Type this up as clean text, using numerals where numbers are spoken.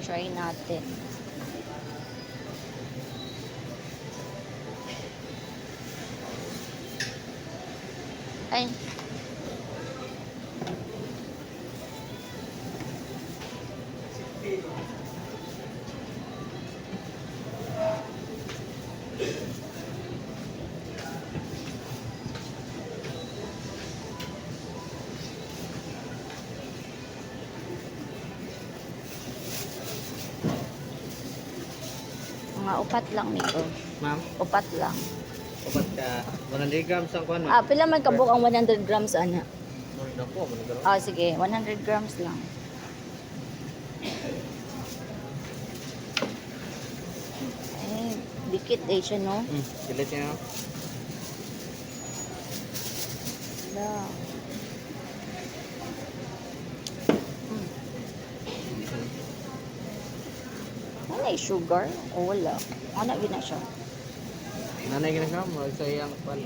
Try natin. Ay. Mga upat lang nito. Ma'am, Upat lang. upat ka 100 grams ang kuan, Ah, ma'am. pila man kabuk ang 100 grams ana? Nako, managaro. Ah, sige. 100 grams lang. Eh, dikit eh siya, no? Dilit niya. Wala. Wala yung sugar? O wala? Ano gina siya? Nanay gina ka mo sa iyang kuan.